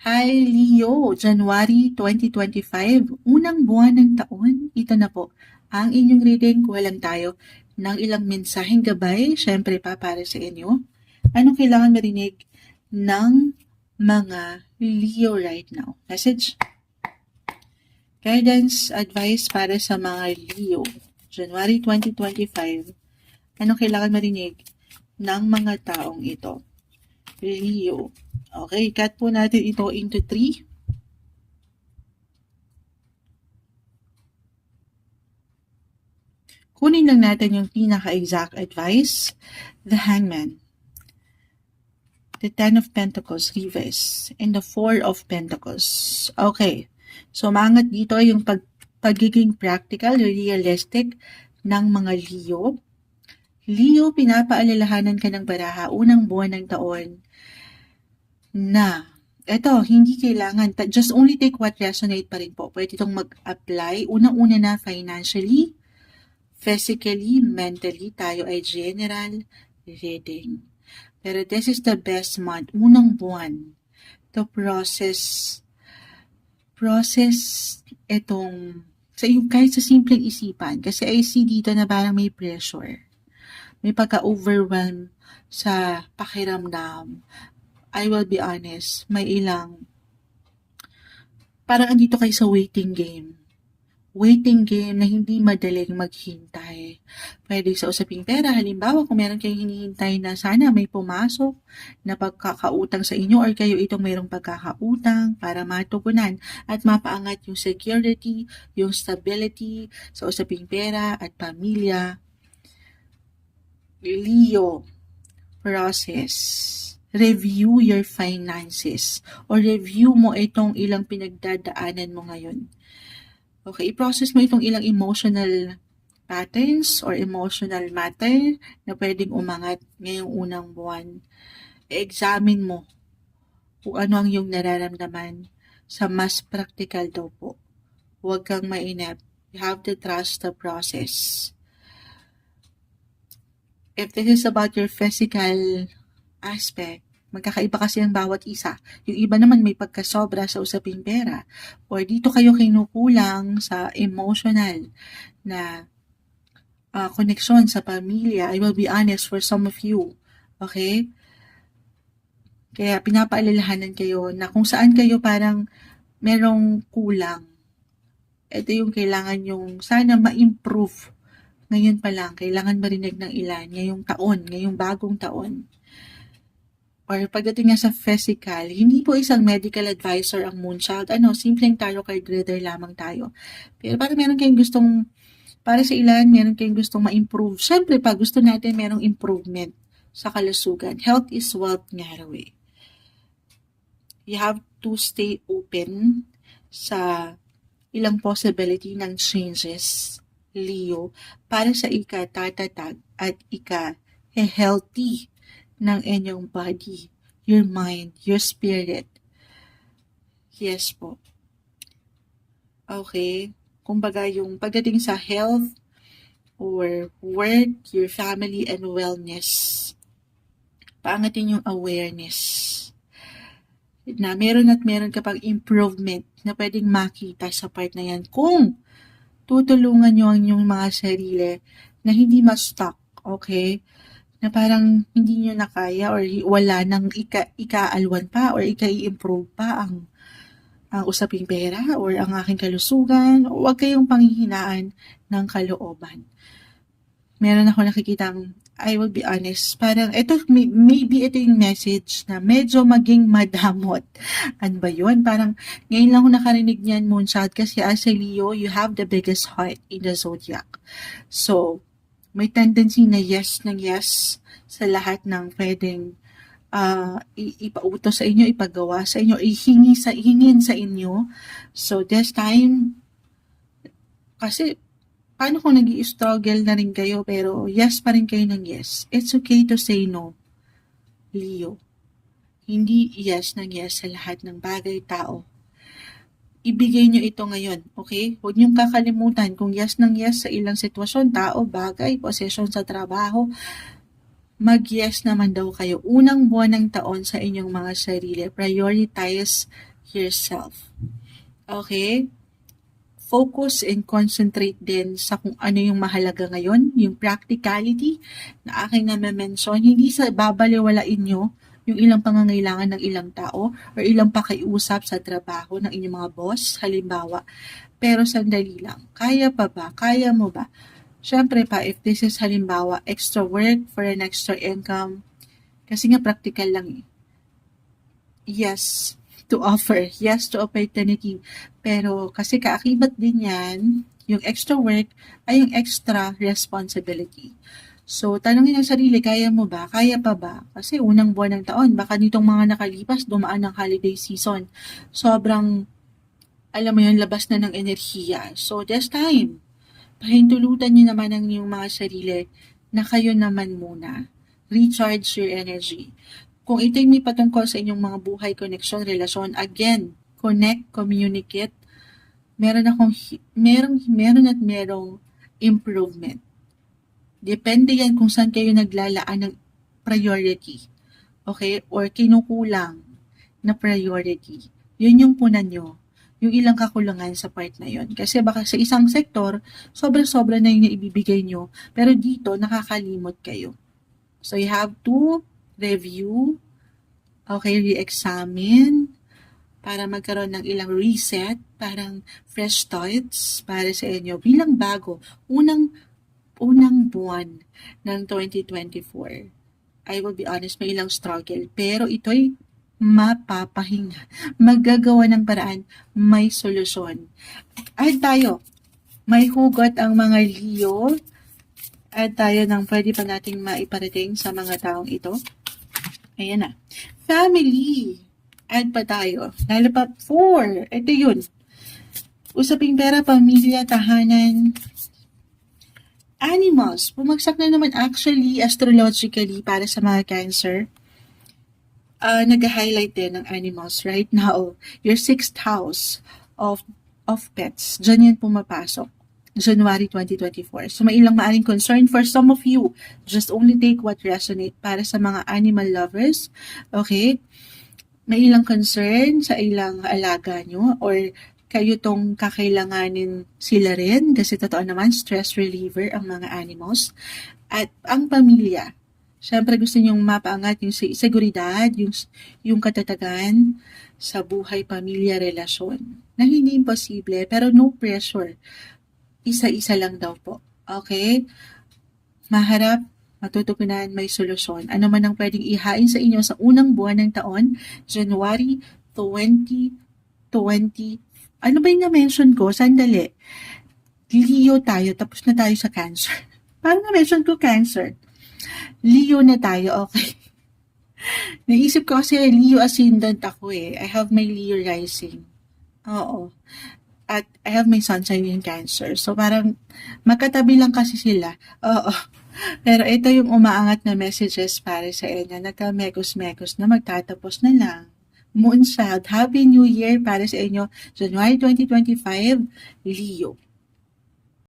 Hi Leo, January 2025, unang buwan ng taon. Ito na po, ang inyong reading. Kuha lang tayo ng ilang mensaheng gabay, syempre pa para sa inyo. Anong kailangan marinig ng mga Leo right now? Message? Guidance, advice para sa mga Leo. January 2025, anong kailangan marinig ng mga taong ito? Leo. Okay, cut po natin ito into 3. Kunin lang natin yung pinaka-exact advice. The Hangman, the Ten of Pentacles reverse, and the Four of Pentacles. Okay, so maangat dito yung pagiging practical, realistic ng mga Leo. Leo, pinapaalalahanan ka ng baraha unang buwan ng taon na eto, hindi kailangan, just only take what resonate pa rin po. Pwede itong mag-apply. Unang-una na financially, physically, mentally, tayo ay general reading. Pero this is the best month, unang buwan, to process itong, kahit sa simpleng isipan. Kasi I see dito na parang may pressure. May pagka-overwhelm sa pakiramdam. I will be honest, may ilang, parang andito kayo sa waiting game na hindi madaling maghintay. Pwede sa usaping pera, halimbawa kung meron kayong hinihintay na sana may pumasok na pagkakautang sa inyo or kayo itong mayroong pagkakautang para matugunan at mapaangat yung security, yung stability sa usaping pera at pamilya. Leo, process. Review your finances or review mo itong ilang pinagdadaanan mo ngayon. Okay, i-process mo itong ilang emotional patterns or emotional matter na pwedeng umangat ngayong unang buwan. I-examine mo kung ano ang iyong nararamdaman sa mas practical daw po. Huwag kang mainip. You have to trust the process. If this is about your physical aspect, magkakaiba kasi ang bawat isa. Yung iba naman may pagkasobra sa usaping pera. Or dito kayo kinukulang sa emotional na koneksyon sa pamilya. I will be honest for some of you. Okay? Kaya pinapaalalahanan kayo na kung saan kayo parang merong kulang. Ito yung kailangan yung sana ma-improve. Ngayon pa lang, kailangan marinig ng ilan ngayong taon, ngayong bagong taon. Or pagdating nga sa physical, hindi po isang medical advisor ang Moonchild. Simpleng tarot card reader lamang tayo. Pero parang meron kayong gustong, para sa ilan, meron kayong gustong ma-improve. Siyempre, pag gusto natin merong improvement sa kalusugan. Health is wealth nga raw eh. You have to stay open sa ilang possibility ng changes, Leo, para sa ika-tatatag at ika-healthy ng inyong body, your mind, your spirit. Yes po. Okay. Kumbaga yung pagdating sa health or work, your family and wellness, paangatin yung awareness na meron ka pang improvement na pwedeng makita sa part na yan kung tutulungan nyo ang inyong mga sarili na hindi ma-stuck, okay? Na parang hindi nyo na kaya or wala nang ikaalwan pa or i-improve pa ang usaping pera or ang aking kalusugan. Huwag kayong panghihinaan ng kalooban. Meron ako nakikitang, I will be honest, parang maybe ito yung message na medyo maging madamot. Ano ba yun? Parang ngayon lang ako nakarinig niyan, Moonchild, kasi as a Leo, you have the biggest heart in the zodiac. So, may tendency na yes ng yes sa lahat ng pwedeng ipautos sa inyo, ipagawa sa inyo, hingin sa inyo. So this time, kasi paano kung nag-i-struggle na rin kayo pero yes pa rin kayo ng yes. It's okay to say no, Leo. Hindi yes ng yes sa lahat ng bagay, tao. Ibigay nyo ito ngayon, okay? Huwag niyong kakalimutan kung yes ng yes sa ilang sitwasyon, tao, bagay, posisyon sa trabaho, mag-yes naman daw kayo. Unang buwan ng taon sa inyong mga sarili, prioritize yourself. Okay? Focus and concentrate din sa kung ano yung mahalaga ngayon, yung practicality na aking na-mention, hindi sa babaliwalain nyo yung ilang pangangailangan ng ilang tao or ilang pakiusap sa trabaho ng inyong mga boss, halimbawa. Pero sandali lang, kaya pa ba? Kaya mo ba? Siyempre pa, if this is halimbawa, extra work for an extra income, kasi nga practical lang eh. Yes to offer, yes to opportunity. Pero kasi kaakibat din yan, yung extra work ay yung extra responsibility. So, tanongin ang sarili, kaya mo ba? Kaya pa ba? Kasi unang buwan ng taon, baka nitong mga nakalipas, dumaan ng holiday season. Sobrang, alam mo yun, labas na ng enerhiya. So, this time, pahintulutan niyo naman ang inyong mga sarili na kayo naman muna. Recharge your energy. Kung ito'y may patungkol sa inyong mga buhay, connection, relasyon, again, connect, communicate, meron at merong improvement. Depende yan kung saan kayo naglalaan ng priority. Okay? Or kinukulang na priority. Yun yung punan nyo. Yung ilang kakulangan sa part na yun. Kasi baka sa isang sektor, sobra-sobra na yung ibibigay nyo. Pero dito, nakakalimot kayo. So, you have to review, okay, re-examine, para magkaroon ng ilang reset, parang fresh starts para sa inyo bilang bago. Unang buwan ng 2024. I will be honest, may ilang struggle. Pero ito'y mapapahinga. Magagawa ng paraan, may solusyon. At tayo, may hugot ang mga Leo. At tayo ng pwede pa nating maiparating sa mga taong ito. Ayan na. Family. Add pa tayo. Lalo pa 4. Ito yun. Usaping pera, pamilya, tahanan, animals. Bumagsak na naman actually astrologically para sa mga Cancer. Nag-highlight din ng animals right now. Your 6th house of pets. Diyan yan pumapasok. January 2024. So, may ilang maaring concern for some of you. Just only take what resonate para sa mga animal lovers. Okay? May ilang concern sa ilang alaga nyo or kayo tong kakailanganin sila rin kasi totoo naman, stress reliever ang mga animals. At ang pamilya. Siyempre gusto nyong mapaangat yung seguridad, yung katatagan sa buhay, pamilya, relasyon. Na hindi imposible, pero no pressure. Isa-isa lang daw po. Okay? Maharap, matutugunan, may solusyon. Ano man ang pwedeng ihain sa inyo sa unang buwan ng taon, January 2020. Ano ba yung na-mention ko? Sandali. Leo tayo, tapos na tayo sa Cancer. Parang na-mention ko Cancer. Leo na tayo, okay. Naisip ko kasi Leo ascendant ako eh. I have my Leo rising. Oo. At I have my sun sign in Cancer. So, parang magkatabi lang kasi sila. Oo. Pero ito yung umaangat na messages para sa inyo. Nagka-mekos-mekos na magtatapos na lang. Moonchild, Happy New Year para sa inyo. January 2025, Leo.